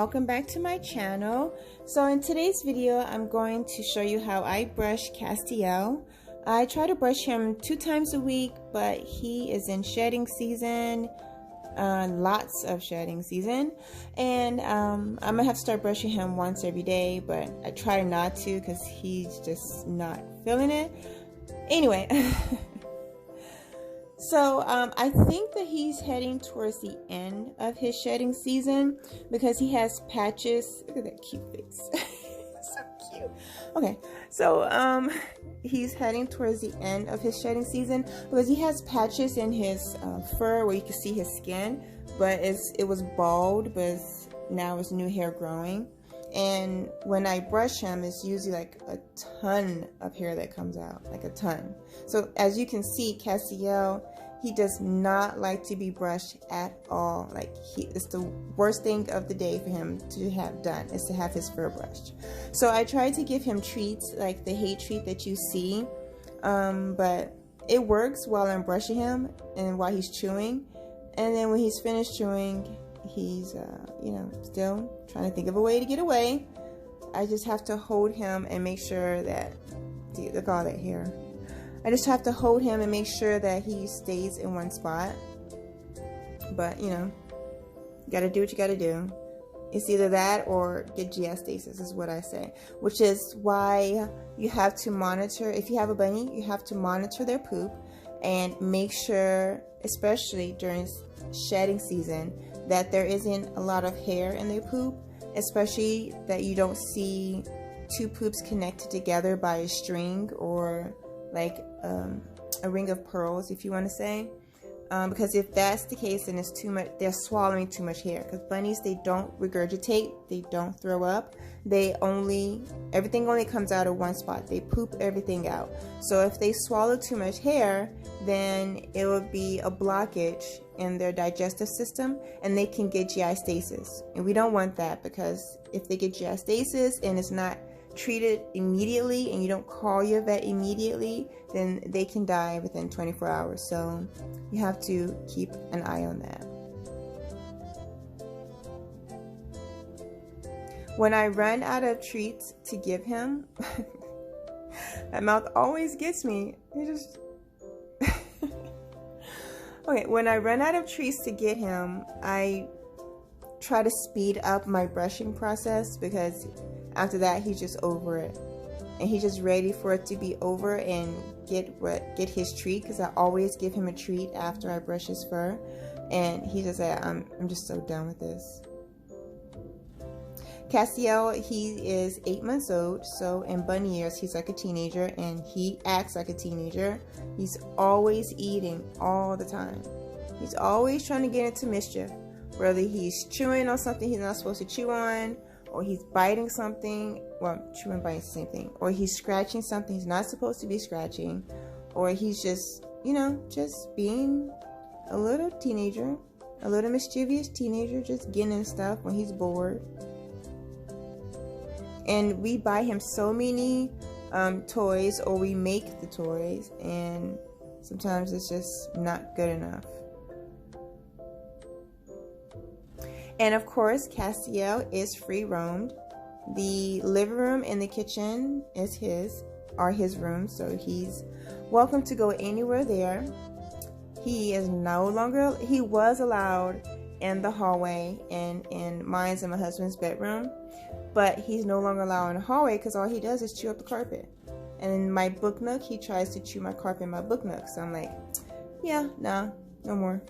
welcome back to my channel. So in today's video I'm going to show you how I brush Castiel. I try to brush him 2 times a week, but he is in shedding season, lots of shedding season, and I'm gonna have to start brushing him once every day, but I try not to because he's just not feeling it. Anyway. So I think that he's heading towards the end of his shedding season because he has patches. Look at that cute face. So cute. Okay, so he's heading towards the end of his shedding season because he has patches in his fur where you can see his skin, but it was bald, but now it's new hair growing. And when I brush him, it's usually like a ton of hair that comes out, like a ton. So as you can see, Castiel, he does not like to be brushed at all. Like it's the worst thing of the day for him to have done is to have his fur brushed. So I try to give him treats like the hay treat that you see, but it works while I'm brushing him and while he's chewing. And then when he's finished chewing, he's you know, still trying to think of a way to get away. I just have to hold him and make sure that, see, look at all that hair. I just have to hold him and make sure that he stays in one spot. But you know, you gotta do what you gotta do. It's either that or get GI stasis is what I say, which is why you have to monitor. If you have a bunny, you have to monitor their poop and make sure, especially during shedding season, that there isn't a lot of hair in their poop, especially that you don't see 2 poops connected together by a string or like a ring of pearls, if you want to say, because if that's the case, then it's too much. They're swallowing too much hair. Because bunnies, they don't regurgitate, they don't throw up, everything only comes out of one spot. They poop everything out. So if they swallow too much hair, then it would be a blockage in their digestive system and they can get GI stasis. And we don't want that, because if they get GI stasis and it's not treated immediately and you don't call your vet immediately, then they can die within 24 hours. So you have to keep an eye on that. When I run out of treats to give him, that mouth always gets me. It just okay, when I run out of treats to get him, I try to speed up my brushing process, because after that he's just over it and he's just ready for it to be over and get his treat, because I always give him a treat after I brush his fur, and he just like, I'm just so done with this. Castiel, he is 8 months old, so in bunny years he's like a teenager and he acts like a teenager. He's always eating all the time. He's always trying to get into mischief, whether he's chewing on something he's not supposed to chew on, or he's biting something, well, chewing and biting is the same thing, or he's scratching something he's not supposed to be scratching, or he's just, you know, just being a little teenager, a little mischievous teenager, just getting in stuff when he's bored. And we buy him so many toys, or we make the toys, and sometimes it's just not good enough. And of course, Castiel is free roamed. The living room and the kitchen are his rooms, so he's welcome to go anywhere there. He was allowed in the hallway and in mine's and my husband's bedroom, but he's no longer allowed in the hallway because all he does is chew up the carpet. And in my book nook, he tries to chew my carpet in my book nook. So I'm like, yeah, no more.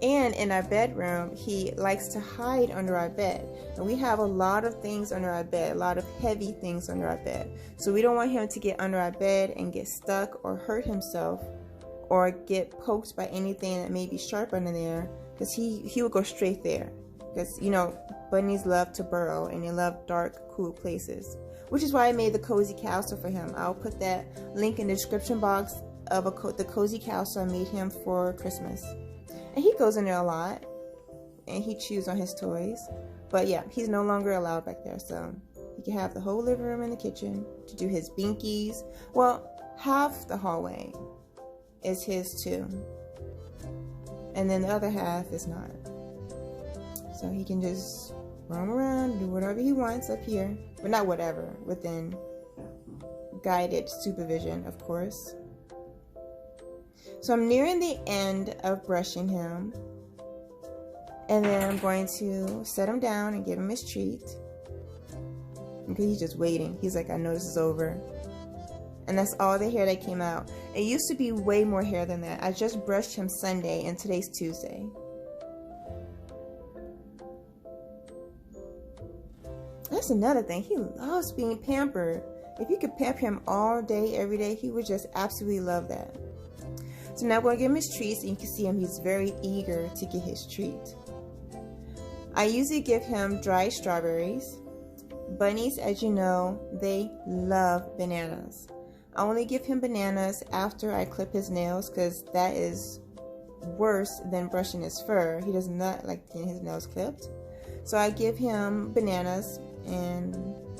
And in our bedroom, he likes to hide under our bed. And we have a lot of things under our bed, a lot of heavy things under our bed. So we don't want him to get under our bed and get stuck or hurt himself or get poked by anything that may be sharp under there, because he will go straight there. Because, you know, bunnies love to burrow and they love dark, cool places. Which is why I made the cozy castle for him. I'll put that link in the description box of the cozy castle I made him for Christmas. And he goes in there a lot, and he chews on his toys. But yeah, he's no longer allowed back there, so he can have the whole living room and the kitchen to do his binkies. Well, half the hallway is his too, and then the other half is not. So he can just roam around, do whatever he wants up here. But not whatever, within guided supervision, of course. So I'm nearing the end of brushing him. And then I'm going to set him down and give him his treat. Okay, he's just waiting. He's like, I know this is over. And that's all the hair that came out. It used to be way more hair than that. I just brushed him Sunday and today's Tuesday. That's another thing. He loves being pampered. If you could pamper him all day, every day, he would just absolutely love that. So now I'm going to give him his treats, and you can see him. He's very eager to get his treat. I usually give him dried strawberries. Bunnies, as you know, they love bananas. I only give him bananas after I clip his nails, because that is worse than brushing his fur. He does not like getting his nails clipped. So I give him bananas, and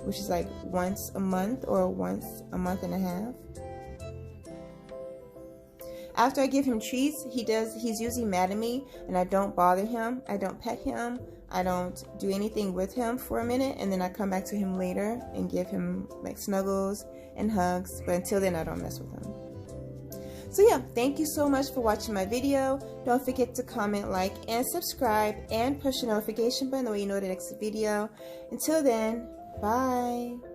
which is like once a month or once a month and a half. After I give him treats, he's usually mad at me, and I don't bother him. I don't pet him. I don't do anything with him for a minute, and then I come back to him later and give him like snuggles and hugs. But until then, I don't mess with him. So yeah, thank you so much for watching my video. Don't forget to comment, like, and subscribe, and push the notification button so you know the next video. Until then, bye.